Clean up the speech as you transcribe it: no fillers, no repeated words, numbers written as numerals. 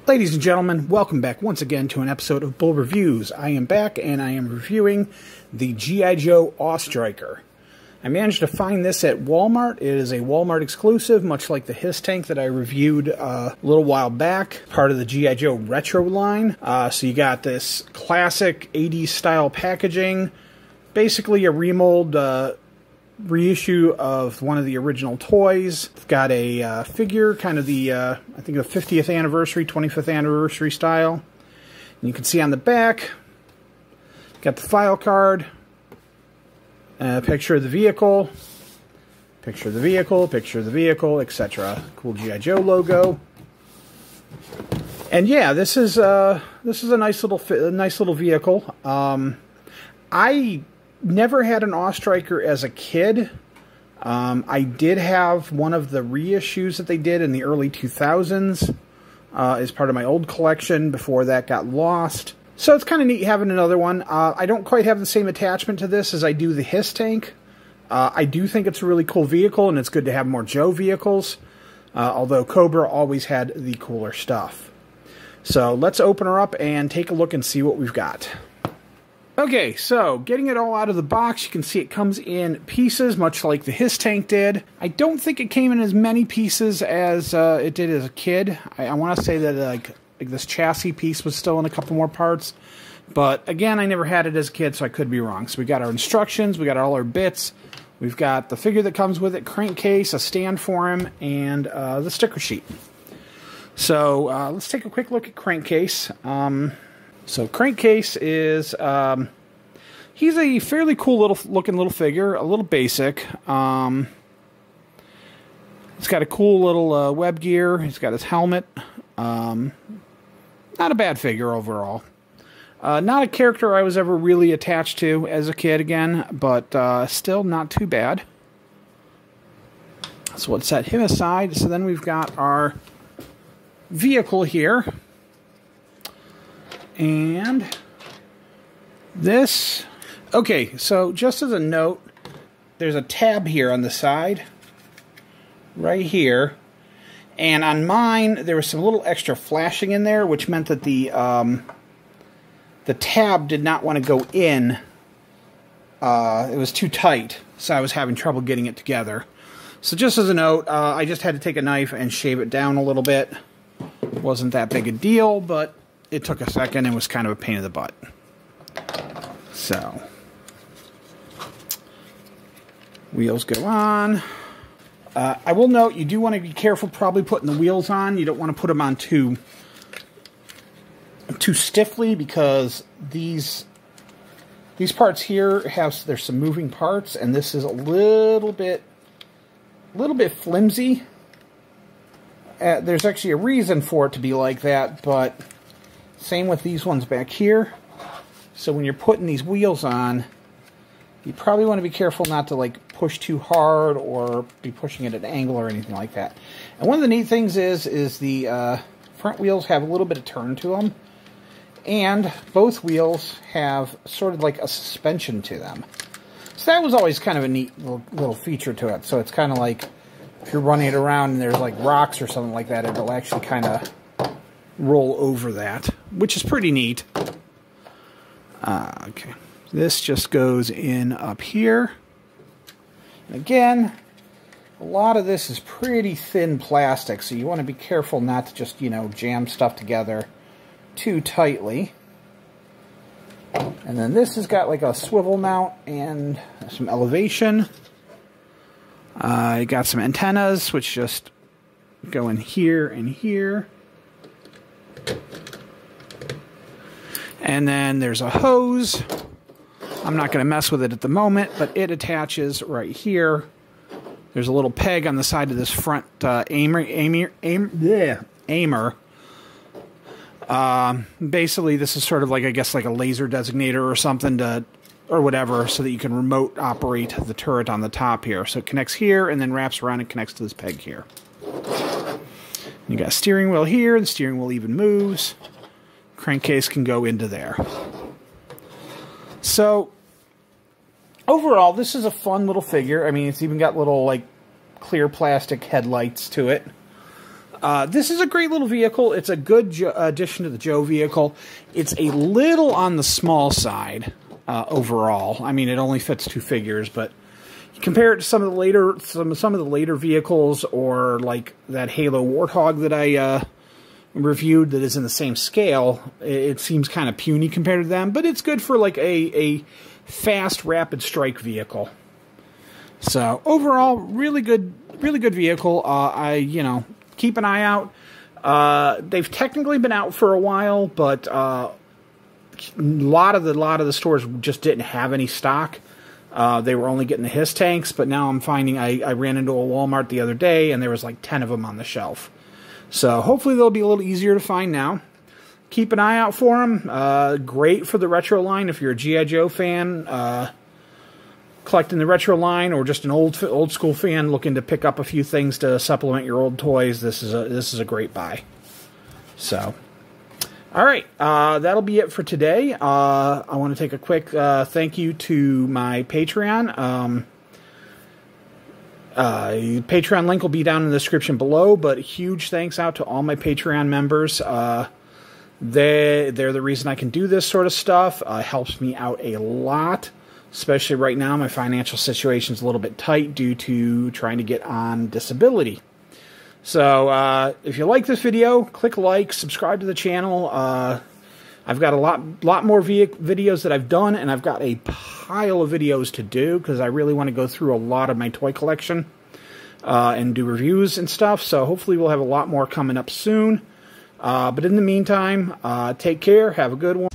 Ladies and gentlemen, welcome back once again to an episode of Bull Reviews. I am back and I am reviewing the G.I. Joe Awestriker. I managed to find this at Walmart. It is a Walmart exclusive, much like the His Tank that I reviewed a little while back, part of the G.I. Joe Retro line. So you got this classic 80s style packaging, basically a remold reissue of one of the original toys. It's got a figure, kind of the, I think the 50th anniversary, 25th anniversary style. And you can see on the back, got the file card, a picture of the vehicle, picture of the vehicle, picture of the vehicle, etc. Cool G.I. Joe logo. And yeah, this is a nice little vehicle. I never had an Awestriker as a kid. I did have one of the reissues that they did in the early 2000s as part of my old collection before that got lost. So it's kind of neat having another one. I don't quite have the same attachment to this as I do the His Tank. I do think it's a really cool vehicle, and it's good to have more Joe vehicles, although Cobra always had the cooler stuff. So let's open her up and take a look and see what we've got. Okay, so getting it all out of the box, you can see it comes in pieces, much like the His Tank did. I don't think it came in as many pieces as it did as a kid. I want to say that like this chassis piece was still in a couple more parts. But again, I never had it as a kid, so I could be wrong. So we got our instructions, we got all our bits, we've got the figure that comes with it, crankcase, a stand for him, and the sticker sheet. So let's take a quick look at crankcase. So Crankcase is, he's a fairly cool looking little figure, a little basic. It's got a cool little web gear. He's got his helmet. Not a bad figure overall. Not a character I was ever really attached to as a kid again, but still not too bad. So let's set him aside. So then we've got our vehicle here. And this, okay, so just as a note, there's a tab here on the side, right here, and on mine, there was some little extra flashing in there, which meant that the tab did not want to go in. It was too tight, so I was having trouble getting it together. So just as a note, I just had to take a knife and shave it down a little bit. Wasn't that big a deal, but it took a second and was kind of a pain in the butt. So, wheels go on. I will note, you do want to be careful probably putting the wheels on. You don't want to put them on too stiffly, because these parts here there's some moving parts, and this is a little bit flimsy. There's actually a reason for it to be like that, but same with these ones back here. So when you're putting these wheels on, you probably want to be careful not to like push too hard or be pushing it at an angle or anything like that. And one of the neat things is the front wheels have a little bit of turn to them, and both wheels have sort of like a suspension to them. So that was always kind of a neat little feature to it. So it's kind of like if you're running it around and there's like rocks or something like that, it'll actually kind of roll over that, which is pretty neat. Okay, this just goes in up here. And again, a lot of this is pretty thin plastic, so you want to be careful not to just, jam stuff together too tightly. And then this has got like a swivel mount and some elevation. I got some antennas, which just go in here and here. And then there's a hose. I'm not going to mess with it at the moment, but it attaches right here. There's a little peg on the side of this front aimer. Basically, this is sort of like, I guess, like a laser designator or something or whatever, so that you can remote operate the turret on the top here. So it connects here and then wraps around and connects to this peg here. You got a steering wheel here. The steering wheel even moves. Crankcase can go into there. So overall, this is a fun little figure. I mean, it's even got little like clear plastic headlights to it. This is a great little vehicle. It's a good addition to the Joe vehicle. It's a little on the small side overall. I mean, it only fits 2 figures, but you compare it to some of the later vehicles, or like that Halo Warthog that I reviewed that is in the same scale. It seems kind of puny compared to them, but it's good for like a fast, rapid strike vehicle. So overall, really good vehicle. Keep an eye out. They've technically been out for a while, but a lot of the stores just didn't have any stock. They were only getting the HISS tanks, but now I'm finding I ran into a Walmart the other day, and there was like 10 of them on the shelf. So hopefully they'll be a little easier to find now. Keep an eye out for them. Great for the retro line if you're a G.I. Joe fan, collecting the retro line, or just an old school fan looking to pick up a few things to supplement your old toys. This is a great buy. So, all right, that'll be it for today. I want to take a quick thank you to my Patreon. Patreon link will be down in the description below, but huge thanks out to all my Patreon members. They're the reason I can do this sort of stuff. Helps me out a lot, especially right now. My financial situation is a little bit tight due to trying to get on disability. So if you like this video, click like, subscribe to the channel. I've got a lot more videos that I've done, and I've got a pile of videos to do because I really want to go through a lot of my toy collection and do reviews and stuff. So hopefully we'll have a lot more coming up soon. But in the meantime, take care. Have a good one.